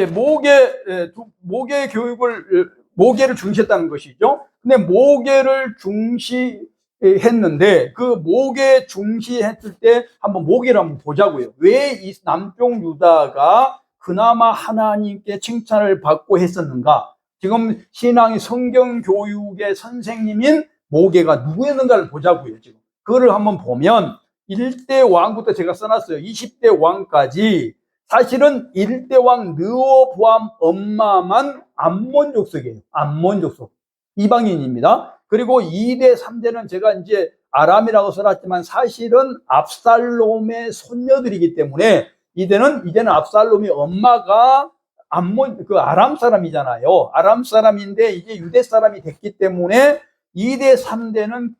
이제 모계 교육을, 모계를 중시했다는 것이죠. 근데 모계를 중시했는데, 그 모계 중시했을 때 한번 모계를 한번 보자고요. 왜 이 남쪽 유다가 그나마 하나님께 칭찬을 받고 했었는가? 지금 신앙의 성경 교육의 선생님인 모계가 누구였는가를 보자고요. 지금 그거를 한번 보면 1대 왕부터 제가 써놨어요. 20대 왕까지. 사실은 1대 왕 르호보암 엄마만 암몬 족속이에요. 암몬 족속. 이방인입니다. 그리고 2대, 3대는 제가 이제 아람이라고 써놨지만 사실은 압살롬의 손녀들이기 때문에 이제는 압살롬이 엄마가 아람 사람이잖아요. 아람 사람인데 이제 유대 사람이 됐기 때문에 2대, 3대는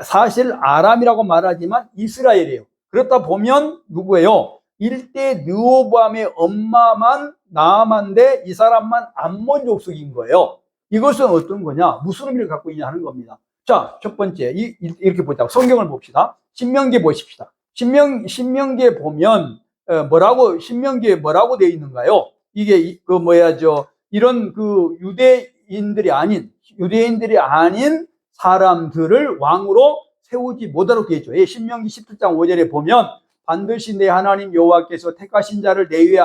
사실 아람이라고 말하지만 이스라엘이에요. 그렇다 보면 누구예요? 1대 르호보암의 엄마만 나아만데 이 사람만 암몬 족속인 거예요. 이것은 어떤 거냐? 무슨 의미를 갖고 있냐 하는 겁니다. 자, 첫 번째 이렇게 보자고 성경을 봅시다. 신명기에 보십시다. 신명기에 보면 신명기에 뭐라고 되어 있는가요? 이게 이런 유대인들이 아닌 사람들을 왕으로 세우지 못하도록 되어 있죠. 신명기 17장 5절에 보면 반드시 내 하나님 여호와께서 택하신 자를 내 위에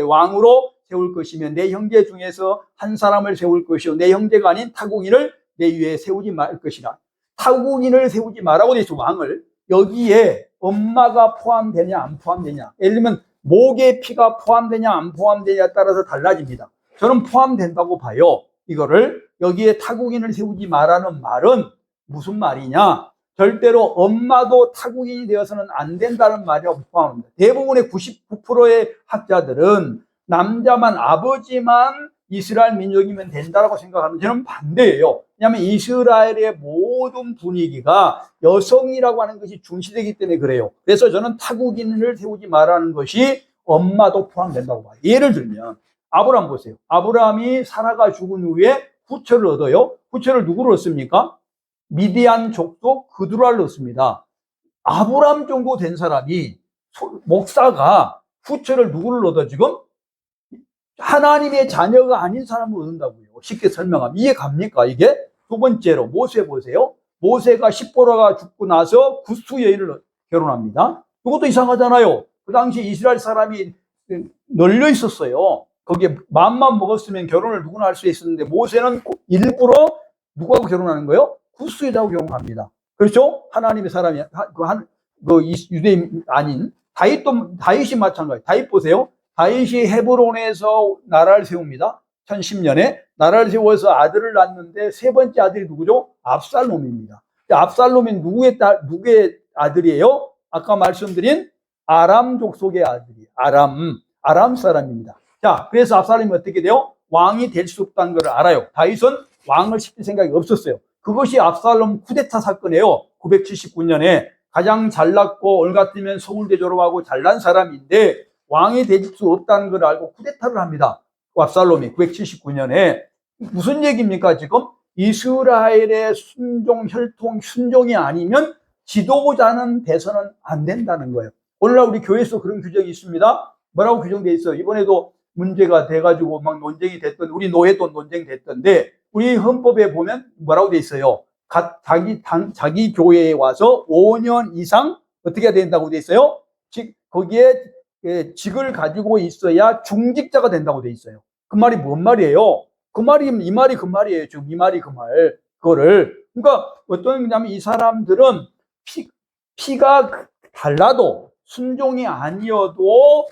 왕으로 세울 것이며 내 형제 중에서 한 사람을 세울 것이요 내 형제가 아닌 타국인을 내 위에 세우지 말 것이라. 타국인을 세우지 말라고 되어 있어. 왕을. 여기에 엄마가 포함되냐 안 포함되냐, 예를 들면 목의 피가 포함되냐 안 포함되냐에 따라서 달라집니다. 저는 포함된다고 봐요. 이거를 여기에 타국인을 세우지 말라는 말은 무슨 말이냐? 절대로 엄마도 타국인이 되어서는 안 된다는 말이라고 포함합니다. 대부분의 99%의 학자들은 남자만, 아버지만 이스라엘 민족이면 된다라고 생각하는데 저는 반대예요. 왜냐하면 이스라엘의 모든 분위기가 여성이라고 하는 것이 중시되기 때문에 그래요. 그래서 저는 타국인을 세우지 말라는 것이 엄마도 포함된다고 봐요. 예를 들면 아브라함 보세요. 아브라함이 사라가 죽은 후에 후처를 얻어요. 후처를 누구를 얻습니까? 미디안 족속 그두라를 얻습니다. 아브라함 정도 된 사람이, 목사가 후처를 누구를 얻어? 지금 하나님의 자녀가 아닌 사람을 얻는다고요. 쉽게 설명하면 이해 갑니까? 이게 두 번째로 모세 보세요. 모세가 십보라가 죽고 나서 구스 여인을 결혼합니다. 이것도 이상하잖아요. 그 당시 이스라엘 사람이 널려 있었어요. 거기에 마음만 먹었으면 결혼을 누구나 할 수 있었는데 모세는 일부러 누구하고 결혼하는 거예요? 구스 여자하고 결혼합니다. 그렇죠? 하나님의 사람이 유대인 아닌 다윗이 마찬가지. 다윗 보세요. 다윗이 헤브론에서 나라를 세웁니다. 1010년에 나라를 세워서 아들을 낳는데 세 번째 아들이 누구죠? 압살롬입니다. 압살롬이 누구의 아들이에요? 아까 말씀드린 아람 족속의 아들이에요. 아람 사람입니다. 자, 그래서 압살롬이 어떻게 돼요? 왕이 될 수 없다는 걸 알아요. 다윗은 왕을 시킬 생각이 없었어요. 그것이 압살롬 쿠데타 사건이에요. 979년에 가장 잘났고 올 같으면 서울대 졸업하고 잘난 사람인데 왕이 될 수 없다는 걸 알고 쿠데타를 합니다. 압살롬이 979년에. 무슨 얘기입니까? 지금 이스라엘의 순종이 아니면 지도자는 돼서는 안 된다는 거예요. 오늘날 우리 교회에서 그런 규정이 있습니다. 뭐라고 규정되어 있어요? 이번에도 문제가 돼가지고 막 논쟁이 됐던, 우리 노예도 논쟁이 됐던데 우리 헌법에 보면 뭐라고 되어 있어요? 자기 교회에 와서 5년 이상 어떻게 해야 된다고 되어 있어요? 거기에 직을 가지고 있어야 중직자가 된다고 돼 있어요. 그 말이 뭔 말이에요? 이 말이 그 말이에요. 지금 이 말이 그 말. 그러니까 어떤 거냐면 이 사람들은 피가 달라도 순종이 아니어도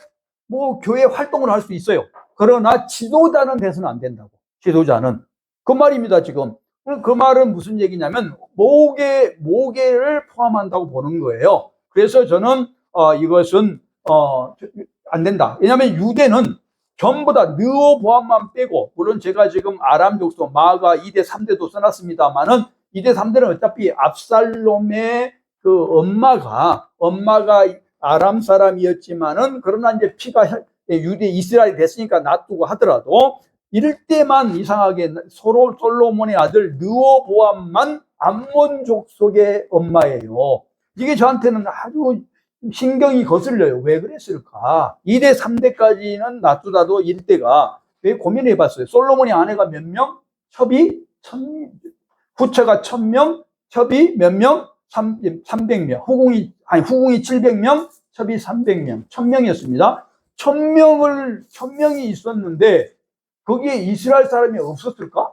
뭐 교회 활동을 할 수 있어요. 그러나 지도자는 돼서는 안 된다고. 지도자는. 그 말입니다, 지금. 그 말은 무슨 얘기냐면 모계를 포함한다고 보는 거예요. 그래서 저는 이것은 안 된다. 왜냐하면 유대는 전부 다 르호보암만 빼고, 물론 제가 지금 아람 족속 마가 2대 3대도 써놨습니다만은 2대 3대는 어차피 압살롬의 그 엄마가 아람 사람이었지만은 그러나 이제 피가 유대 이스라엘이 됐으니까 놔두고 하더라도 이럴 때만 이상하게 솔로몬의 아들 르호보암만 암몬 족속의 엄마예요. 이게 저한테는 아주 신경이 거슬려요. 왜 그랬을까? 2대, 3대까지는 놔두다도 1대가 왜 고민해 봤어요. 솔로몬의 아내가 몇 명? 첩이 1000, 후처가 1000명, 첩이 몇 명? 300명. 후궁이 700명, 첩이 300명. 1000명이었습니다. 1000명이 있었는데 거기에 이스라엘 사람이 없었을까?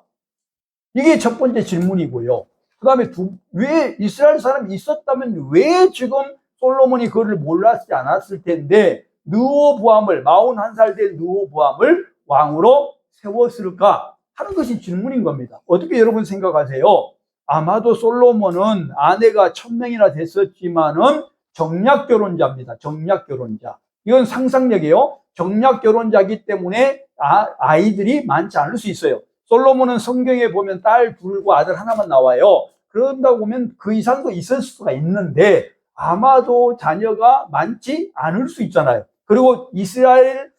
이게 첫 번째 질문이고요. 그 다음에 왜 이스라엘 사람이 있었다면 왜 지금 솔로몬이 그거를 몰랐지 않았을 텐데 르호보암을 41살 된 르호보암을 왕으로 세웠을까 하는 것이 질문인 겁니다. 어떻게 여러분 생각하세요? 아마도 솔로몬은 아내가 1000명이나 됐었지만은 정략 결혼자입니다. 정략 결혼자. 이건 상상력이에요. 정략 결혼자이기 때문에 아이들이 많지 않을 수 있어요. 솔로몬은 성경에 보면 딸 둘과 아들 하나만 나와요. 그런다고 보면 그 이상도 있을 수가 있는데 아마도 자녀가 많지 않을 수 있잖아요. 그리고 이스라엘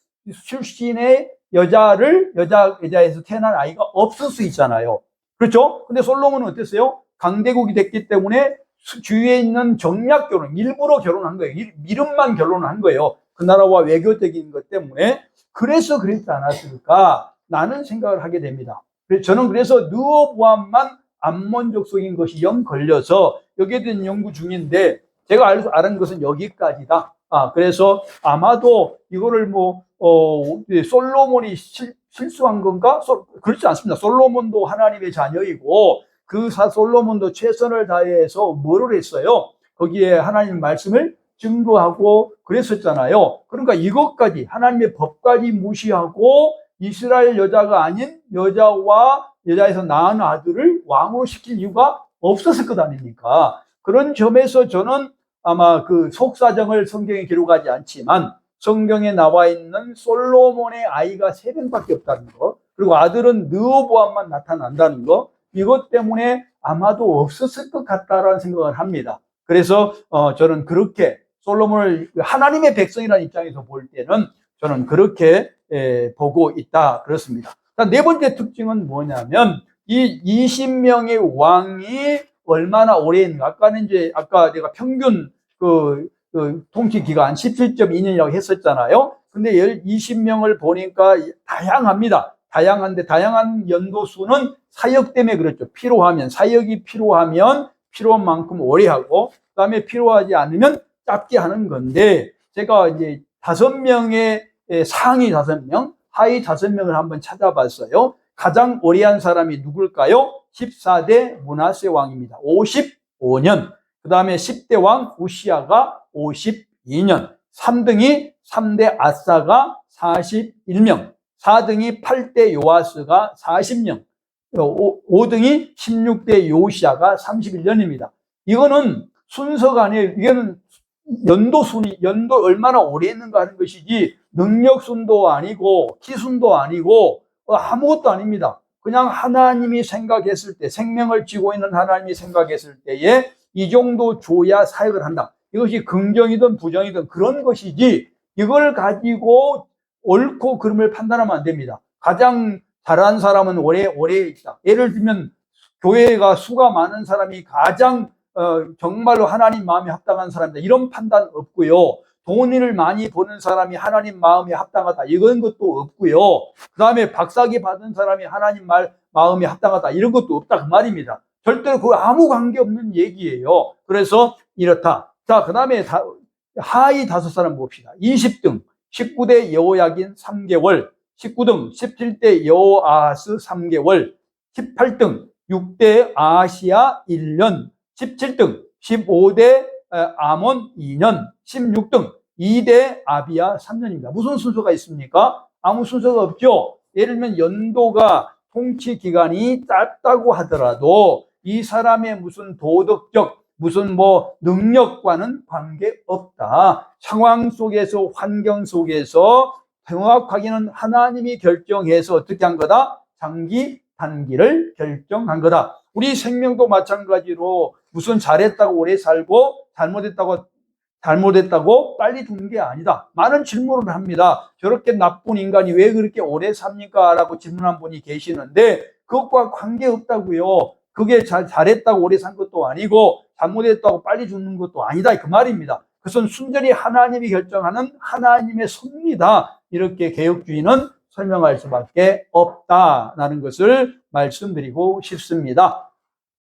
출신의 여자에서 태어난 아이가 없을 수 있잖아요. 그렇죠? 근데 솔로몬은 어땠어요? 강대국이 됐기 때문에 주위에 있는 정략 결혼, 일부러 결혼한 거예요. 미름만 결혼한 거예요. 그 나라와 외교적인 것 때문에. 그래서 그랬지 않았을까? 라는 생각을 하게 됩니다. 저는 그래서 르호보암만 암몬족 속인 것이 영 걸려서 여기에 대한 연구 중인데 제가 아는 것은 여기까지다. 그래서 아마도 이거를 솔로몬이 실수한 건가? 그렇지 않습니다. 솔로몬도 하나님의 자녀이고 솔로몬도 최선을 다해서 뭐를 했어요? 거기에 하나님 말씀을 증거하고 그랬었잖아요. 그러니까 이것까지 하나님의 법까지 무시하고 이스라엘 여자가 아닌 여자에서 낳은 아들을 왕으로 시킬 이유가 없었을 것 아닙니까? 그런 점에서 저는 아마 그 속사정을 성경에 기록하지 않지만 성경에 나와 있는 솔로몬의 아이가 3명밖에 없다는 거, 그리고 아들은 르호보암만 나타난다는 거, 이것 때문에 아마도 없었을 것 같다라는 생각을 합니다. 그래서 저는 그렇게 솔로몬을 하나님의 백성이라는 입장에서 볼 때는 저는 그렇게 보고 있다 그렇습니다. 네 번째 특징은 뭐냐면 이 20명의 왕이 얼마나 오래 했는가. 아까 내가 평균 통치 기간 17.2년이라고 했었잖아요. 근데 20명을 보니까 다양합니다. 다양한데 다양한 연도수는 사역 때문에 그렇죠. 사역이 필요하면 필요한 만큼 오래 하고, 그다음에 필요하지 않으면 짧게 하는 건데, 제가 이제 5명의 상위 5명, 하위 5명을 한번 찾아봤어요. 가장 오래 한 사람이 누굴까요? 14대 므낫세 왕입니다. 55년. 그 다음에 10대 왕 우시아가 52년. 3등이 3대 아사가 41명. 4등이 8대 요아스가 40년. 5등이 16대 요시아가 31년입니다. 이거는 순서가 아니에요. 이거는 연도 얼마나 오래 했는가 하는 것이지 능력 순도 아니고 키순도 아니고 아무것도 아닙니다. 그냥 하나님이 생각했을 때, 생명을 쥐고 있는 하나님이 생각했을 때에 이 정도 줘야 사역을 한다. 이것이 긍정이든 부정이든 그런 것이지 이걸 가지고 옳고 그름을 판단하면 안 됩니다. 가장 잘한 사람은 오래 있다. 예를 들면 교회가 수가 많은 사람이 가장 정말로 하나님 마음에 합당한 사람이다. 이런 판단 없고요. 돈을 많이 버는 사람이 하나님 마음에 합당하다. 이런 것도 없고요. 그 다음에 박사기 받은 사람이 하나님 마음에 합당하다. 이런 것도 없다. 그 말입니다. 절대로 그거 아무 관계없는 얘기예요. 그래서 이렇다. 자, 그 다음에 하위 5사람 봅시다. 20등 19대 여호야긴 3개월, 19등 17대 여호아하스 3개월, 18등 6대 아시아 1년, 17등 15대 아몬 2년, 16등 2대 아비야 3년입니다. 무슨 순서가 있습니까? 아무 순서가 없죠. 예를 들면 연도가 통치 기간이 짧다고 하더라도 이 사람의 무슨 도덕적 무슨 능력과는 관계없다. 상황 속에서, 환경 속에서 정확하게는 하나님이 결정해서 어떻게 한 거다? 장기, 단기를 결정한 거다. 우리 생명도 마찬가지로 무슨 잘했다고 오래 살고 잘못했다고 빨리 죽는 게 아니다. 많은 질문을 합니다. 저렇게 나쁜 인간이 왜 그렇게 오래 삽니까? 라고 질문한 분이 계시는데 그것과 관계없다고요. 그게 잘했다고 오래 산 것도 아니고 잘못했다고 빨리 죽는 것도 아니다. 그 말입니다. 그것은 순전히 하나님이 결정하는 하나님의 섭리다. 이렇게 개혁주의는 설명할 수밖에 없다라는 것을 말씀드리고 싶습니다.